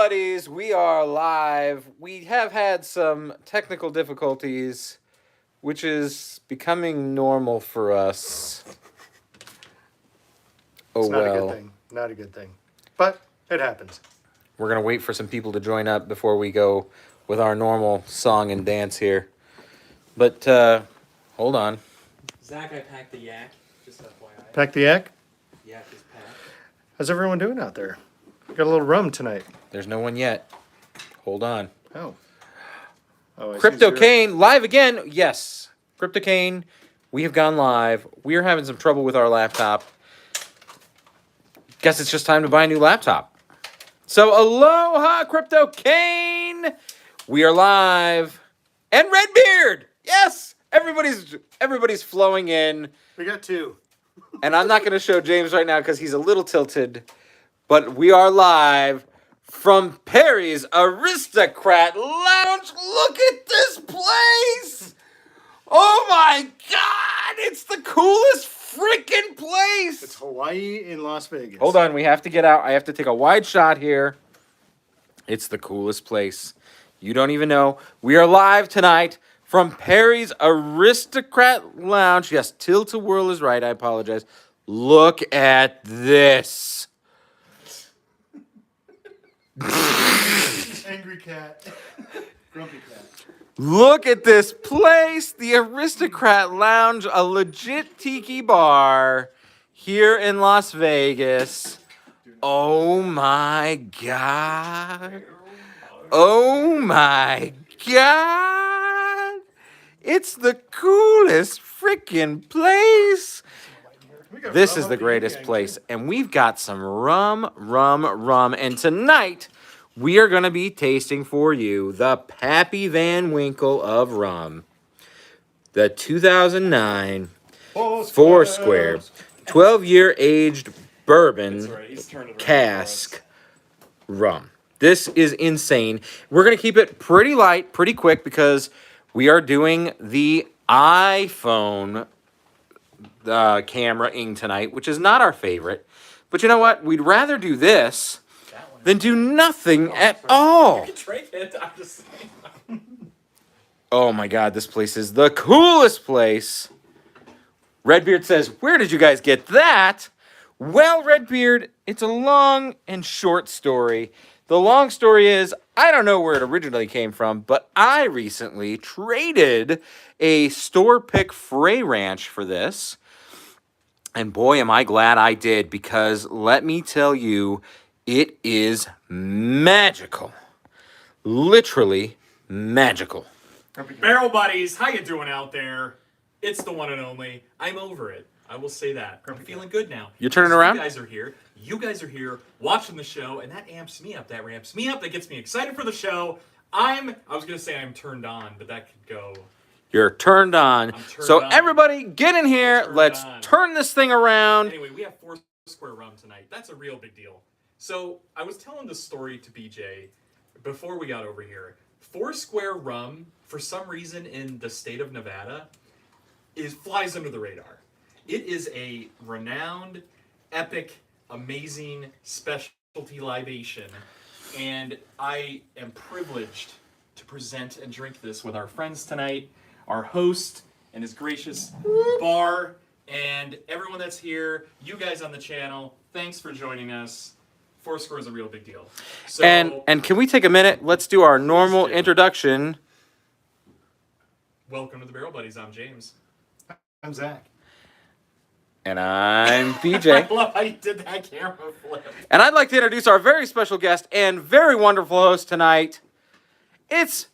Buddies, we are live. We have had some technical difficulties, which is becoming normal for us. It's not a good thing. Not a good thing. But it happens. We're going to wait for some people to join up before we go with our normal song and dance here. But, hold on. Zach, I packed the yak, just FYI. Pack the yak? Yak is packed. How's everyone doing out there? Got a little rum tonight. There's no one yet. Hold on. Oh, I Crypto see Kane, live again. Yes. Crypto Kane, we have gone live. We are having some trouble with our laptop. Guess it's just time to buy a new laptop. So, aloha, Crypto Kane. We are live. And Redbeard. Yes. Everybody's flowing in. We got two. And I'm not going to show James right now because he's a little tilted. But we are live from Perry's Aristocrat Lounge. Look at this place. Oh my God. It's the coolest freaking place. It's Hawaii in Las Vegas. Hold on. We have to get out. I have to take a wide shot here. It's the coolest place. You don't even know. We are live tonight from Perry's Aristocrat Lounge. Yes, tilt-a-whirl is right. I apologize. Look at this. Angry cat. Grumpy cat. Look at this place. The Aristocrat Lounge, a legit tiki bar here in Las Vegas. Oh my God. Oh my God. It's the coolest freaking place. This is the greatest place. And we've got some rum. And tonight, we are going to be tasting for you the Pappy Van Winkle of rum. The 2009 Foursquare 12-year aged bourbon cask rum. This is insane. We're going to keep it pretty light, pretty quick, because we are doing the iPhone camera-ing tonight, which is not our favorite. But you know what? We'd rather do this than do nothing at all. You can trade it. I'm just saying. Oh my God, this place is the coolest place. Redbeard says, where did you guys get that? Well, Redbeard, it's a long and short story. The long story is, I don't know where it originally came from, but I recently traded a store pick Frey Ranch for this. And boy, am I glad I did, because let me tell you, it is magical. Literally magical. Barrel buddies, how you doing out there? It's the one and only. I'm over it. I will say that. I'm feeling good now. You're turning around? You guys are here. You guys are here watching the show, and that amps me up. That ramps me up. That gets me excited for the show. I was going to say I'm turned on, but that could go. You're turned on. So everybody, get in here. Let's turn this thing around. Anyway, we have Foursquare rum tonight. That's a real big deal. So I was telling the story to BJ before we got over here. Foursquare rum, for some reason in the state of Nevada, flies under the radar. It is a renowned, epic, amazing specialty libation, and I am privileged to present and drink this with our friends tonight, our host and his gracious bar, and everyone that's here, you guys on the channel, thanks for joining us. Foursquare is a real big deal. So, and can we take a minute? Let's do our normal introduction. Welcome to the Barrel Buddies. I'm James. I'm Zach. And I'm BJ. I love how you did that camera flip. And I'd like to introduce our very special guest and very wonderful host tonight. It's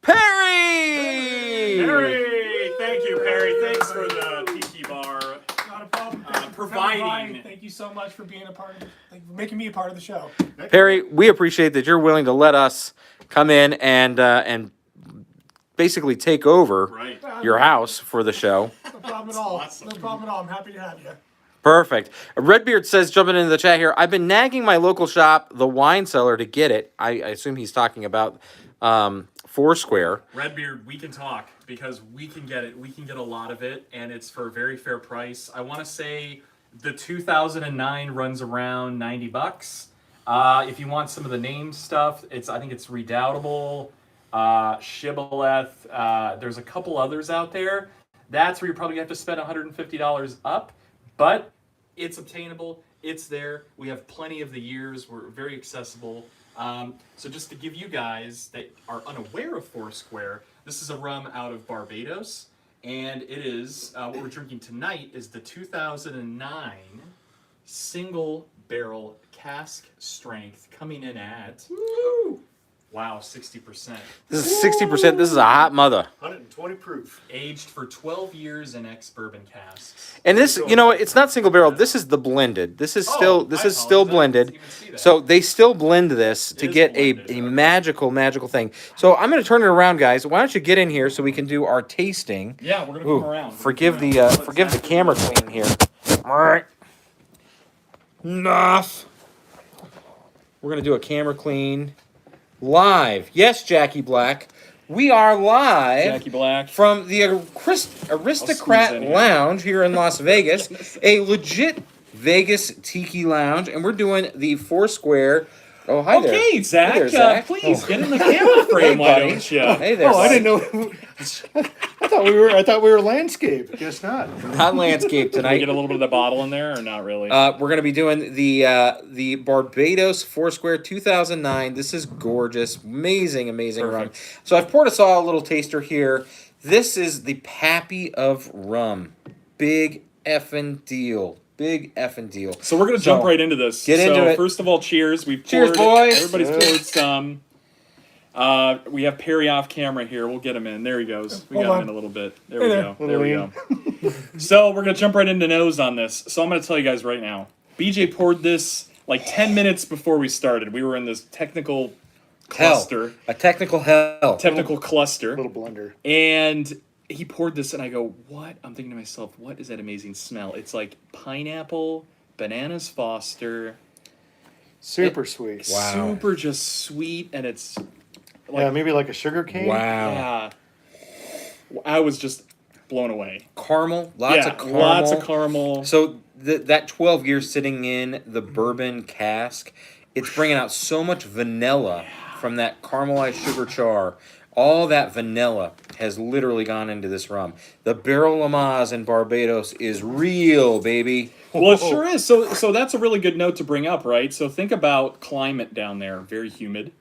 Perry! Perry! Thank you, Perry. Thanks for the tiki bar. Not a problem. Providing. Thank you so much for being a part of it. Thank you for making me a part of the show. Perry, we appreciate that you're willing to let us come in and basically take over your house for the show. No problem at all. Awesome. No problem at all. I'm happy to have you. Perfect. Redbeard says, jumping into the chat here, I've been nagging my local shop, the wine cellar, to get it. I assume he's talking about Foursquare. Redbeard, we can talk because we can get it. We can get a lot of it, and it's for a very fair price. I want to say the 2009 runs around $90. If you want some of the name stuff, I think it's Redoubtable, Shibboleth. There's a couple others out there. That's where you probably have to spend $150 up, but it's obtainable. It's there. We have plenty of the years. We're very accessible. So just to give you guys that are unaware of Foursquare, this is a rum out of Barbados, and it is what we're drinking tonight is the 2009 single barrel cask strength, coming in at wow, 60%. This is 60%. This is a hot mother. 120 proof. Aged for 12 years in ex-bourbon casks. And this, you know, it's not single barrel. This is the blended. This is still apologize. blended. I didn't even see that. So they still blend this to is get blended, a okay. magical thing. So I'm going to turn it around, guys. Why don't you get in here so we can do our tasting? Yeah, we're gonna Ooh, come around. forgive the camera clean here. All right. Enough. We're going to do a camera clean live. Yes, Jackie Black. We are live. Jackie Black. From the Aristocrat in here. Lounge here in Las Vegas, a legit Vegas tiki lounge, and we're doing the Foursquare. Oh, hi there. Okay, Zach, Hey there, Zach. please get in the camera frame, why buddy. don't you? Hey there. Oh, I buddy. didn't know. I thought we were landscape. Guess not. Not landscape Can we tonight. get a little bit of the bottle in there, or not really? We're going to be doing the Barbados Foursquare 2009. This is gorgeous, amazing rum. Perfect. So I've poured us all a little taster here. This is the Pappy of rum. Big effing deal. Big effing deal. So we're gonna jump right into this. Get into it. First of all, cheers. We've Cheers, poured, boys. Everybody's Cheers. poured some. We have Perry off camera here. We'll get him in. There he goes. We Hold got him on. in a little bit. There Hey we there. go. There we Little go. So we're gonna jump right into nose on this. So I'm gonna tell you guys right now. BJ poured this like 10 minutes before we started. We were in this technical cluster. A technical hell. Technical cluster. Little blunder. And he poured this, and I go, what? I'm thinking to myself, what is that amazing smell? It's like pineapple, bananas Foster, Super sweet. Wow. super just sweet, and it's like, Yeah, maybe like a sugar cane. Wow. yeah. I was just blown away. Caramel. Lots Yeah, of caramel. lots of caramel. So that 12 years sitting in the bourbon cask, it's bringing out so much vanilla from that caramelized sugar char. All that vanilla has literally gone into this rum. The Barrel Lamaze in Barbados is real, baby. Well, it sure is. So that's a really good note to bring up, right? So think about climate down there. Very humid.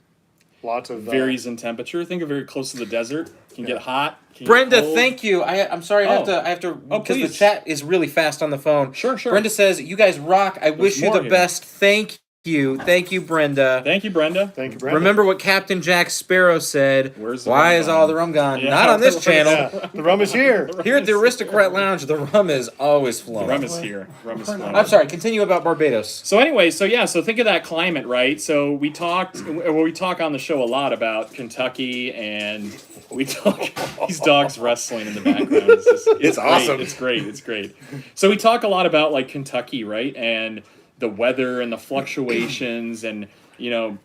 Lots of Varies in temperature. Think of very close to the desert. Can get hot. Can Brenda, get cold. thank you. I'm sorry, I have to, Oh, because the please. chat is really fast on the phone. Sure. Brenda says, "You guys rock. I wish you more the here. best. Thank you, Brenda." Thank you, Brenda. Thank you, Brandon. Remember what Captain Jack Sparrow said? Where's the Why rum is gone?" all the rum gone? Yeah. Not on this channel. Yeah, the rum is here. Here at the Aristocrat Lounge, the rum is always flowing. Rum is here. Rum is flowing. I'm sorry. Continue about Barbados. So anyway, so think of that climate, right? So we talk on the show a lot about Kentucky, and we talk these dogs wrestling in the background. It's great. awesome. It's great. So we talk a lot about like Kentucky, right? And the weather and the fluctuations, and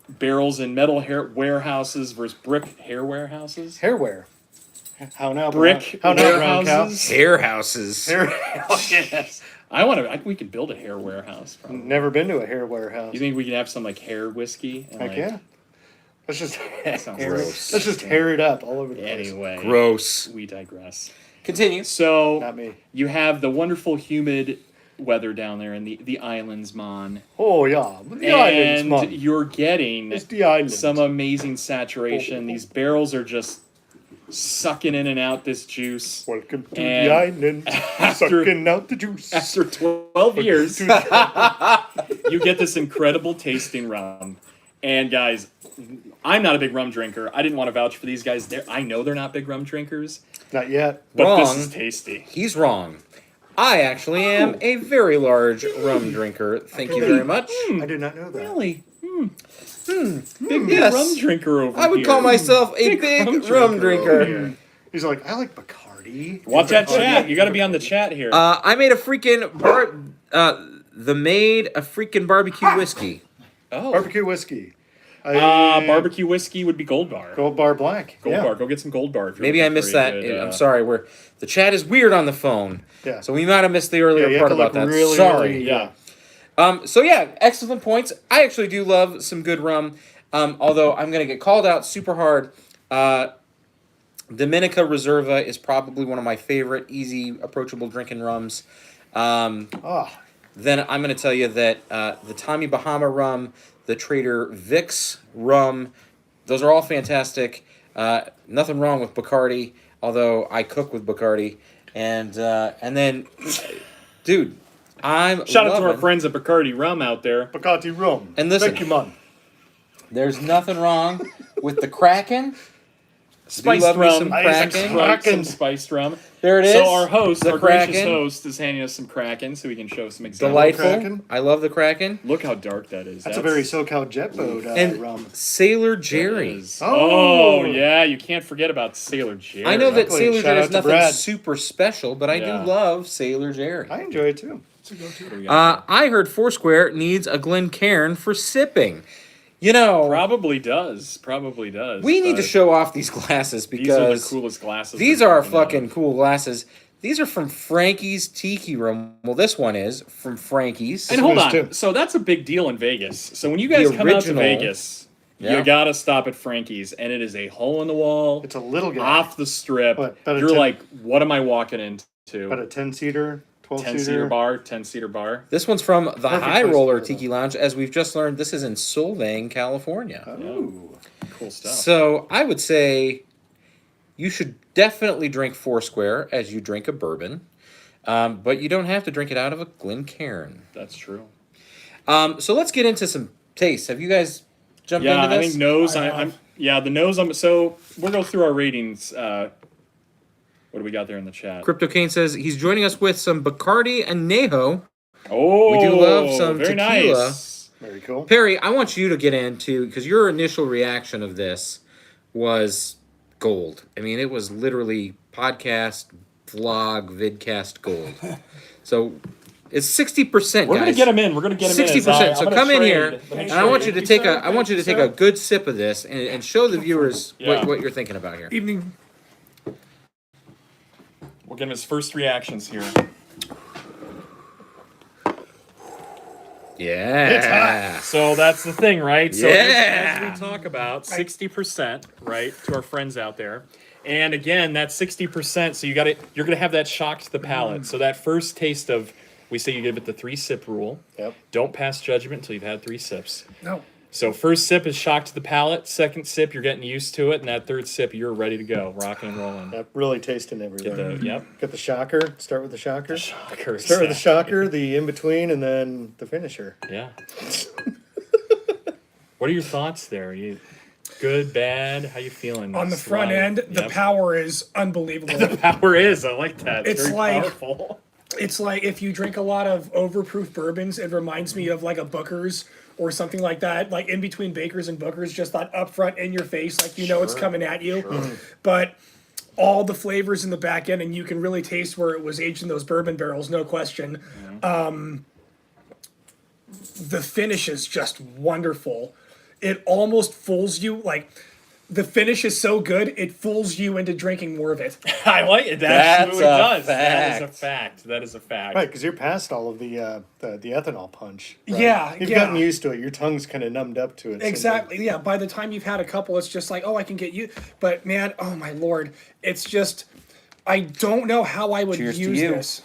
barrels in metal warehouses versus brick hair warehouses. Hairwear. How now, Brick How now, brown cow? warehouses. Hair houses. Hair. Oh, yes. We could build a hair warehouse. Probably. Never been to a hair warehouse. You think we can have some like hair whiskey? And, Heck like, yeah. Let's just sounds gross. Let's just hair it up all over the place. Anyway, Gross. we digress. Continue. So Not me. you have the wonderful humid weather down there in the islands, Mon, Oh yeah, the islands, and man. you're getting It's the islands. some amazing saturation. These barrels are just sucking in and out this juice. Welcome to And the islands. after- Sucking out the juice. After 12 years, To the- you get this incredible tasting rum. And guys, I'm not a big rum drinker. I didn't want to vouch for these guys. I know they're not big rum drinkers, Not yet. but this Wrong. is tasty. He's wrong. I actually am a very large rum drinker. Thank you very much. I did not know that. Really? Big Big rum drinker over I would here. call myself a big rum drinker. Yeah. He's like, I like Bacardi. Watch that chat. You got to be on the chat here. I made a freaking made a freaking barbecue whiskey. oh. Barbecue whiskey. Barbecue whiskey would be Gold Bar. Gold Bar Black. Gold yeah. Bar. Go get some Gold Bar. If you're Maybe I looking missed for a that. good, I'm sorry. The chat is weird on the phone. Yeah. So we might have missed the Yeah, earlier you part have to about look that. really, Sorry. really- Yeah. So yeah, excellent points. I actually do love some good rum. Although I'm gonna get called out super hard. Dominica Reserva is probably one of my favorite, easy, approachable drinking rums. Oh, Then I'm going to tell you that the Tommy Bahama rum, the Trader Vic's rum, those are all fantastic. Nothing wrong with Bacardi, although I cook with Bacardi. And then, dude, I'm Shout out to our loving- friends at Bacardi Rum out there. Bacardi rum. And listen- Thank you, man. There's nothing wrong with the Kraken. Spiced love me rum. some I Kraken. some Right, Kraken. some spiced rum. There it is. So our host, the our gracious Kraken. host, is handing us some Kraken so we can show some examples. Delightful. Kraken. I love the Kraken. Look how dark that is. That's a very SoCal jet boat And rum. Sailor That Jerry. is- Oh. Oh, yeah, you can't forget about Sailor Jerry. I know that Exactly. Sailor Shout Jerry out is to nothing Brad. super special, but I Yeah. do love Sailor Jerry. I enjoy it too. It's a go-to. What do we got? I heard Foursquare needs a Glencairn for sipping. You know, Probably does. Probably does. we need to but show off these glasses These are the because coolest glasses. these we've are taken fucking out. cool glasses. These are from Frankie's Tiki Room. Well, this one is from Frankie's. And hold Those on. too. So that's a big deal in Vegas. So when you guys The come out to original- Vegas, Yeah. you gotta stop at Frankie's, and it is a hole in the wall, It's a little guy. off the strip. What, about a You're 10 like, what am I walking into? About a 10-seater, 10-seater 12-seater. bar, 10-seater bar. This one's from the Perfect High place Roller for them. Tiki Lounge. As we've just learned, this is in Solvang, California. Oh. Cool stuff. So I would say you should definitely drink Foursquare as you drink a bourbon, but you don't have to drink it out of a Glencairn. That's true. So let's get into some tastes. Have you guys jumped Yeah, into I this? think nose. I I'm have. yeah, the nose. So we'll go through our ratings. What do we got there in the chat? Crypto Kane says he's joining us with some Bacardi and Neho. Oh, We do love some very tequila. Nice. Very cool. Perry, I want you to get into, because your initial reaction of this was gold. I mean, it was literally podcast, vlog, vidcast gold. So it's 60%, We're guys. gonna get them in. We're gonna get them in. 60%. So come in here, Let me and I want trade. you to you, take sir. a I want you to Thank take you, a good sip of this and show the viewers Yeah. what you're thinking about here. Evening. We'll get him his first reactions here. Yeah. So that's the thing, right? So Yeah. as we talk about 60%, right, to our friends out there. And again, that 60%, so you're gonna have that shock to the palate. So that first taste of, we say you give it the 3-sip rule. Yep. Don't pass judgment until you've had 3 sips. No. So first sip is shock to the palate. Second sip, you're getting used to it, and that third sip, you're ready to go, rocking and rolling. Yep, really tasting Get everything. the yep. Get the shocker. Start with the shocker. Shocker. Start with the shocker, the in between, and then the finisher. Yeah. What are your thoughts there? You good, bad? How you feeling? On the This front live? end, the Yep. power is unbelievable. The power is. I like that. It's Very like- powerful. It's like if you drink a lot of overproof bourbons, it reminds me of like a Booker's or something like that. Like in between Baker's and Booker's, just that upfront in your face, like you know it's coming at you. But all the flavors in the back end, and you can really taste where it was aged in those bourbon barrels, no question. The finish is just wonderful. It almost fools you. Like the finish is so good, it fools you into drinking more of it. I like it. That That's absolutely a does. That is a fact. fact. That is a fact. Right, because you're past all of the ethanol punch. Right? Yeah, You've yeah. gotten used to it. Your tongue's kind of numbed up to it. so Exactly. Yeah. By the time you've had a couple, it's just like, oh, I can get you. But man, oh my lord, it's just, I don't know how I would Cheers to use you. this.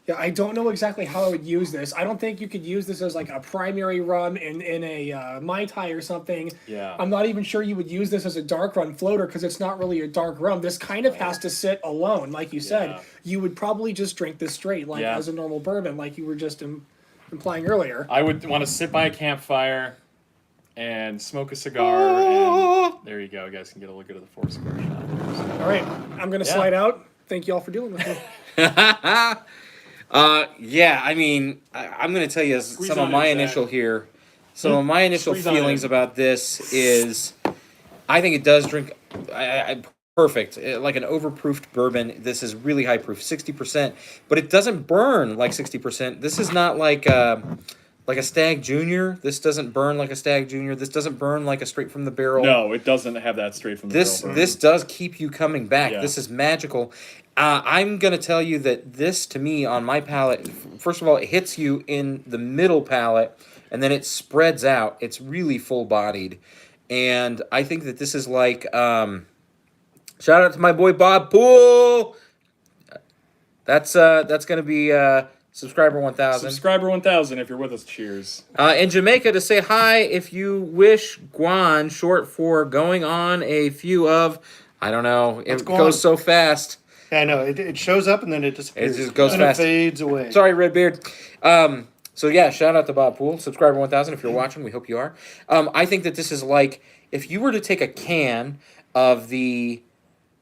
Yeah, I don't know exactly how I would use this. I don't think you could use this as like a primary rum in a Mai Tai or something. Yeah. I'm not even sure you would use this as a dark rum floater because it's not really a dark rum. This kind of has to sit alone, like you said. Yeah. You would probably just drink this straight, like Yeah. as a normal bourbon, like you were just implying earlier. I would want to sit by a campfire and smoke a cigar. And there you go. You guys can get a look at the Foursquare shot. There, so. All right, I'm gonna Yeah. slide out. Thank you all for dealing with me. Yeah, I mean, I'm going to tell you Squeeze some on of in, my Zach. initial here. Some of my initial Squeeze on feelings in. about this is, I think it does drink perfect, like an overproofed bourbon. This is really high proof, 60%, but it doesn't burn like 60%. This is not like like a Stag Junior. This doesn't burn like a Stag Junior. This doesn't burn like a straight from the barrel. No, it doesn't have that straight from the This barrel burn. this does keep you coming back. Yeah. This is magical. I'm gonna tell you that this, to me, on my palate, first of all, it hits you in the middle palate, and then it spreads out. It's really full bodied, and I think that this is like. Shout out to my boy Bob Poole. That's gonna be subscriber 1000. Subscriber 1000 if you're with us. Cheers. In Jamaica, to say hi if you wish. Guan, short for going on a few of. I don't know. It Guan? goes so fast. Yeah, I know. It shows up and then it disappears. It just goes and fast. It fades away. Sorry, Redbeard. So yeah, shout out to Bob Poole, subscriber 1000. If you're watching, we hope you are. I think that this is like if you were to take a can of the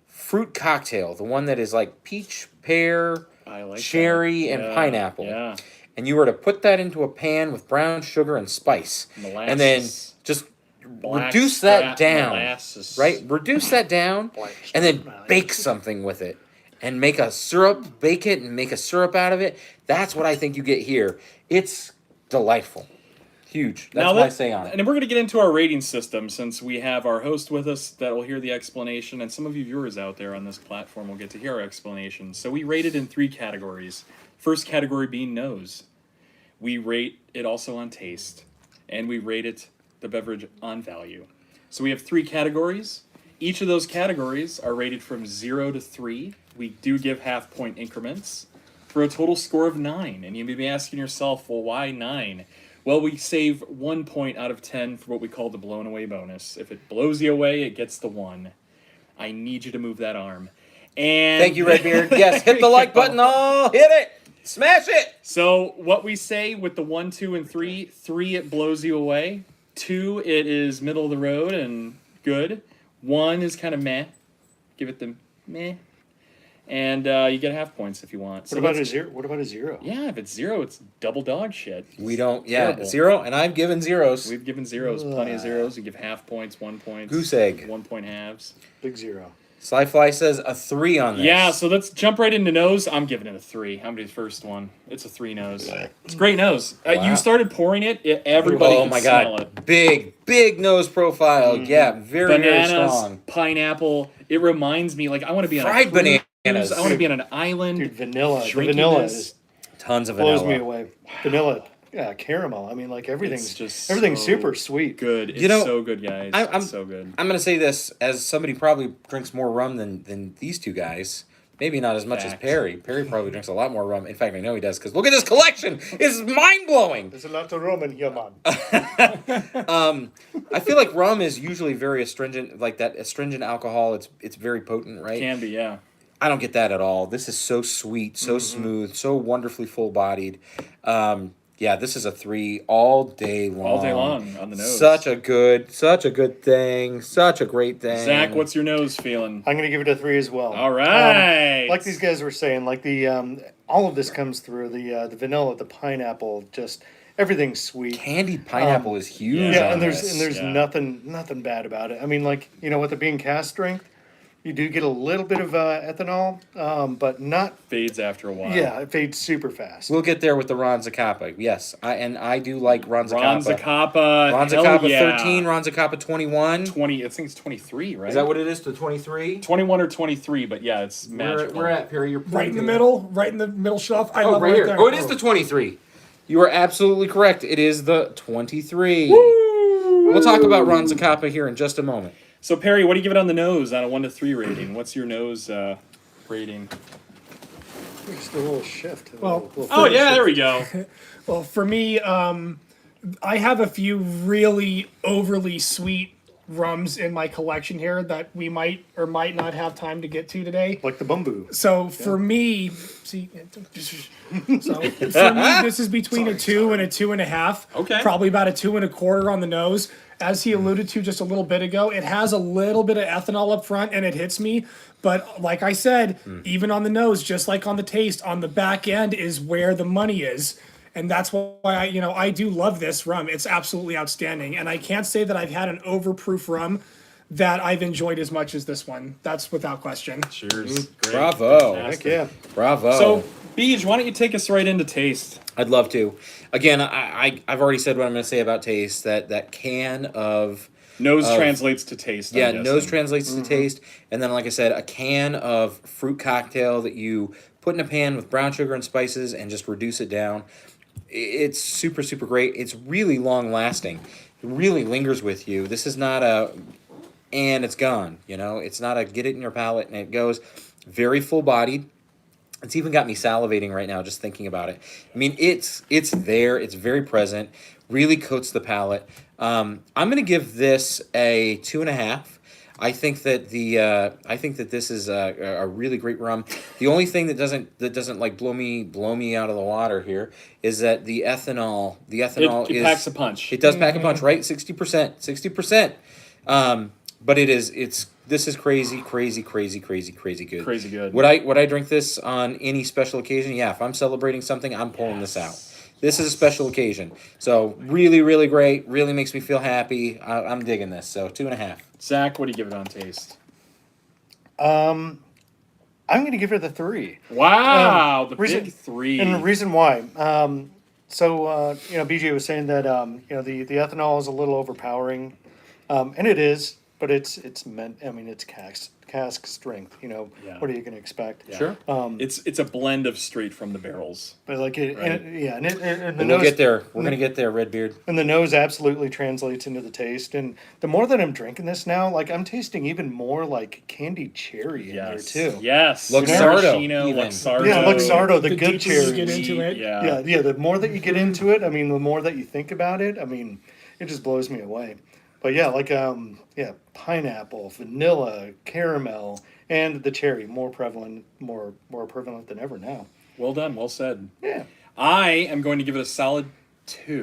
fruit cocktail, the one that is like peach, pear, I like cherry, that. and Yeah, pineapple, Yeah. and you were to put that into a pan with brown sugar and spice, Molasses. and then just Black reduce that strap down, molasses. right? Reduce that down, and then bake something with it, and make a syrup, bake it, and make a syrup out of it. That's what I think you get here. It's delightful. Huge. That's what I say on it. And we're going to get into our rating system since we have our host with us that will hear the explanation, and some of you viewers out there on this platform will get to hear our explanation. So we rate it in 3 categories. First category being nose. We rate it also on taste, and we rate it, the beverage, on value. So we have 3 categories. Each of those categories are rated from 0 to 3. We do give half-point increments for a total score of 9. And you may be asking yourself, well, why 9? Well, we save 1 point out of 10 for what we call the blown away bonus. If it blows you away, it gets the 1. I need you to move that arm. And Thank you, Redbeard. Yes, hit the like button. Oh, hit it. Smash it. So what we say with the 1, 2, and 3, 3, it blows you away. 2, it is middle of the road and good. 1 is kind of meh. Give it the meh. And you get half points if you want. What about a 0? What about a 0? Yeah, if it's 0, it's double dog shit. We don't. It's Yeah, terrible. 0, and I've given zeros. We've given zeros, plenty of zeros. We give half points, 1 point. Goose egg. 1 point halves. Big 0. Slyfly says a 3 on this. Yeah, so let's jump right into nose. I'm giving it a 3. I'm going to do the first one. It's a 3 nose. It's a great nose. Wow. You started pouring it, everybody Oh could my smell god. it. Big nose profile. Yeah, very, very Bananas, strong. pineapple. It reminds me, like, I want to be on Fried a cruise. bananas. I want to be on an island. Dude, vanilla. The drinking vanilla this. is, Tons of blows vanilla. me away. Vanilla. Yeah, caramel. I mean, like, everything's just everything's so super sweet. Good. It's You know, so good, guys. I'm- It's so good. I'm gonna say this as somebody who probably drinks more rum than these two guys. Maybe not as much as Fact. Perry. Perry probably drinks a lot more rum. In fact, I know he does because look at this collection. It's mind blowing. There's a lot of rum in here, man. I feel like rum is usually very astringent, like that astringent alcohol. It's very potent, right? Can be, yeah. I don't get that at all. This is so sweet, so smooth, so wonderfully full bodied. Yeah, this is a 3 all day long. All day long on the nose. Such a good thing. Such a great thing. Zach, what's your nose feeling? I'm gonna give it a 3 as well. All right. Like these guys were saying, like the all of this comes through the vanilla, the pineapple, just everything's sweet. Candied pineapple is huge. Yeah, on and there's this. Yeah. nothing bad about it. I mean, like, you know, with it being cast strength, you do get a little bit of ethanol, but not. Fades after a while. Yeah, it fades super fast. We'll get there with the Ron Zacapa. Yes, I do like Ron Zacapa. Ron Zacapa. Ron hell Zacapa yeah. 13, Ron Zacapa 21. 20, I think it's 23, right? Is that what it is to 23? 21 or 23, but yeah, it's magical. We're at, Perry. You're Right in the middle shelf. I Oh, love right it here. there. Oh, it is the 23. You are absolutely correct. It is the 23. Woo! We'll talk about Ron Zacapa here in just a moment. So, Perry, what do you give it on the nose on a 1 to 3 rating? What's your nose rating? Just a little shift. Well, Oh, yeah, there we go. Well, for me, I have a few really overly sweet rums in my collection here that we might or might not have time to get to today. Like the bamboo. So for me, see, so for me, this is between a 2 and a 2.5. Okay. Probably about a 2 1/4 on the nose. As he alluded to just a little bit ago, it has a little bit of ethanol up front and it hits me. But like I said, even on the nose, just like on the taste, on the back end is where the money is. And that's why I do love this rum. It's absolutely outstanding. And I can't say that I've had an overproof rum that I've enjoyed as much as this one. That's without question. Cheers. Great. Bravo. Heck Fantastic. yeah. Bravo. So, Beej, why don't you take us right into taste? I'd love to. Again, I've already said what I'm going to say about taste. That can of Nose translates to taste. I'm yeah, guessing. nose translates to taste, and then like I said, a can of fruit cocktail that you put in a pan with brown sugar and spices and just reduce it down. It's super great. It's really long lasting. It really lingers with you. This is not a and it's gone. You know, it's not a get it in your palate and it goes. Very full bodied. It's even got me salivating right now just thinking about it. I mean, it's there. It's very present. Really coats the palate. I'm gonna give this a 2.5. I think that this is a really great rum. The only thing that doesn't like blow me out of the water here is that the ethanol It packs a punch. It does pack a punch, right? 60%. But this is crazy good. Crazy good. Would I drink this on any special occasion? Yeah, if I'm celebrating something, I'm pulling this out. This is a special occasion. So really great. Really makes me feel happy. I'm digging this. So 2.5. Zach, what do you give it on taste? I'm going to give it a 3. Wow, the big 3. And the reason why. BJ was saying that the ethanol is a little overpowering, and it is, but it's meant. I mean, it's cask strength. Yeah. What are you going to expect? Yeah. Sure. It's a blend of straight from the barrels. But like it, Right. and the We'll nose, get there. We're gonna get there, Redbeard. and the nose absolutely translates into the taste. And the more that I'm drinking this now, like I'm tasting even more like candied cherry in Yes. there too. Yes. Luxardo, Maraschino, even. Luxardo. Yeah, Luxardo, the The good deeper you get cherry. into it. Yeah. The more that you get into it, I mean, the more that you think about it, I mean, it just blows me away. But yeah, like pineapple, vanilla, caramel, and the cherry more prevalent than ever now. Well done. Well said. Yeah. I am going to give it a solid 2.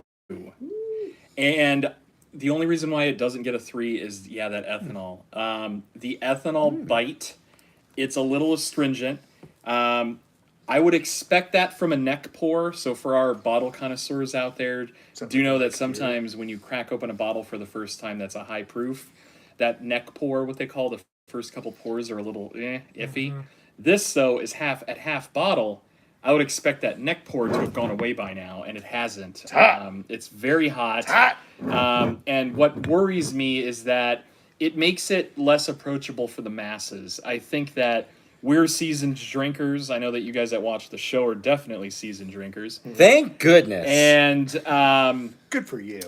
And the only reason why it doesn't get a 3 is, that ethanol. The ethanol bite, it's a little astringent. I would expect that from a neck pour. So for our bottle connoisseurs out there, do know that sometimes when you crack open a bottle for the first time that's a high proof, that neck pour, what they call the first couple pours, are a little iffy. This, though, is half bottle. I would expect that neck pour to have gone away by now, and it hasn't. It's very hot. And what worries me is that it makes it less approachable for the masses. I think that we're seasoned drinkers. I know that you guys that watch the show are definitely seasoned drinkers. Thank goodness. And Good for you.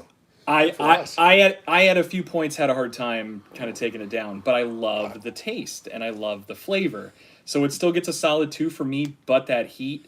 I at a few points had a hard time kind of taking it down, but I love the taste and I love the flavor. So it still gets a solid 2 for me, but that heat,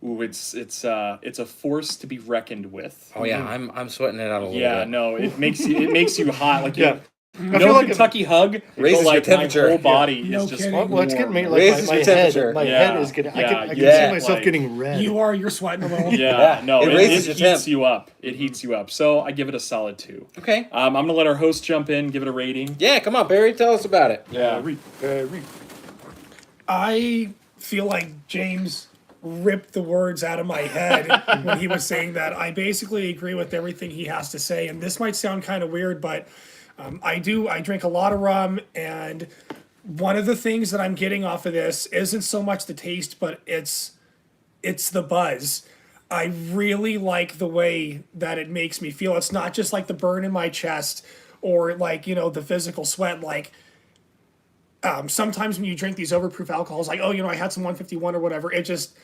it's a force to be reckoned with. Oh yeah, I'm sweating it out a little Yeah, bit. no, it makes you hot. Like Yeah. no feel like Kentucky hug, Raises but like your temperature. my whole body No is just kidding. Well, it's getting me warm. like Raises my your head. temperature. My Yeah. head is getting. I Yeah, can yeah. see myself Like- getting red. You're sweating a little. Yeah, no, It it raises your heats temp. you up. It heats you up. So I give it a solid 2. Okay. I'm gonna let our host jump in, give it a rating. Yeah, come on, Barry, tell us about it. Yeah. I feel like James ripped the words out of my head when he was saying that. I basically agree with everything he has to say, and this might sound kind of weird, but I drink a lot of rum, and one of the things that I'm getting off of this isn't so much the taste, but it's the buzz. I really like the way that it makes me feel. It's not just like the burn in my chest or like, the physical sweat. Like, sometimes when you drink these overproof alcohols, like, I had some 151 or whatever, it just,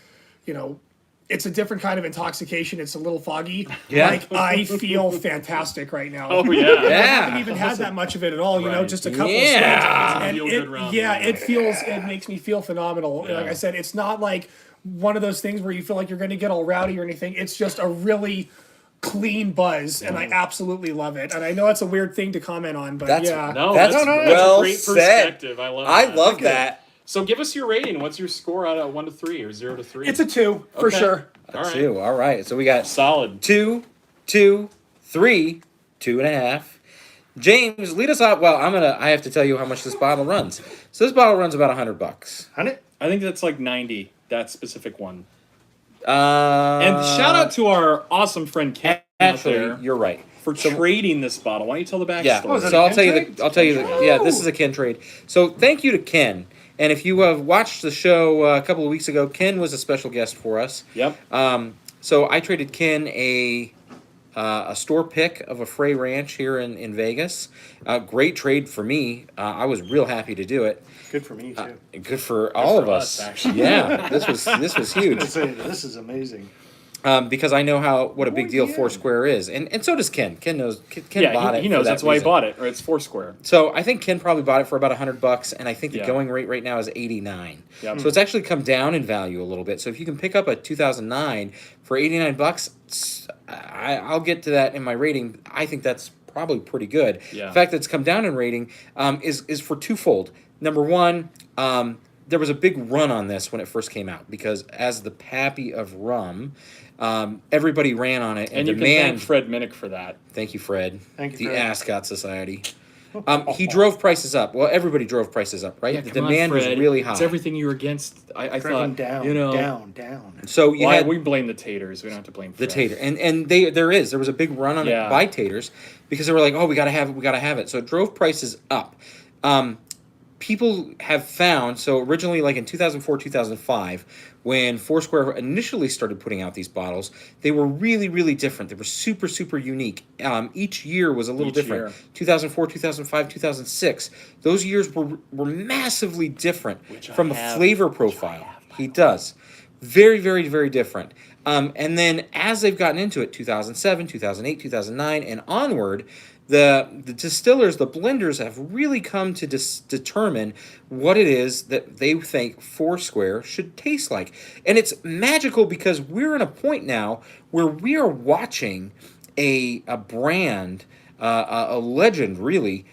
it's a different kind of intoxication. It's a little foggy. Yeah. Like, I feel fantastic right now. Oh yeah. I Yeah. haven't even had that much of it at all, Right. just a couple Yeah. of swigs. And Feel good rum. it makes me feel phenomenal. Yeah. Like I said, it's not like one of those things where you feel like you're going to get all rowdy or anything. It's just a really clean buzz, and I absolutely love it. And I know it's a weird thing to comment on, but That's yeah. No, That's that's, well a great said. perspective. I love I that. love that. So give us your rating. What's your score out of 1 to 3 or 0 to 3? It's a 2, for Okay. sure. All right. 2. All right. So we got Solid. 2, 2, 3, 2.5. James, lead us out. Well, I have to tell you how much this bottle runs. So this bottle runs about $100. Honey, I think that's like 90. That specific one. And And shout out to our awesome friend Ken out actually, there you're right. for trading this bottle. Why don't you tell the backstory? Yeah. Oh, is that So a I'll Ken tell you trade? the yeah, this is a Ken trade. So thank you to Ken. And if you have watched the show a couple of weeks ago, Ken was a special guest for us. Yep. So I traded Ken a store pick of a Frey Ranch here in Vegas. Great trade for me. I was real happy to do it. Good for me too. Good for all for of us, us. actually. Yeah, this was huge. I say, this is amazing. Because I know what a big deal yeah. Foursquare is, and so does Ken. Ken knows. Ken Yeah, bought it. he for knows that that's why he reason. bought it. Or it's Foursquare. So I think Ken probably bought it for about $100, and I think the Yeah. going rate right now is 89. Yep. So it's actually come down in value a little bit. So if you can pick up a 2009 for $89, I'll get to that in my rating. I think that's probably pretty good. Yeah. The fact that it's come down in rating is for twofold. Number one, there was a big run on this when it first came out because as the pappy of rum, everybody ran on it And you can thank Fred Minnick for that. Thank you, Fred. Thank you, The Fred. Ascot Society. He drove prices up. Well, everybody drove prices up, right? Yeah, The come on, demand was Fred. really high. It's everything you were against. I Driving thought, down, you know, down. So you had we blame the taters. We don't have to blame the Fred. tater, and there was a big run on Yeah. it by taters because they were like, oh, we gotta have it. So it drove prices up. People have found, so originally like in 2004, 2005, when Foursquare initially started putting out these bottles, they were really, really different. They were super, super unique. Each year was a little Each different. year. 2004, 2005, 2006. Those years were massively different Which I from a have- flavor profile. He does. Very, very, very different. And then as they've gotten into it, 2007, 2008, 2009, and onward, the distillers, the blenders have really come to determine what it is that they think Foursquare should taste like. And it's magical because we're in a point now where we are watching a brand, a legend really,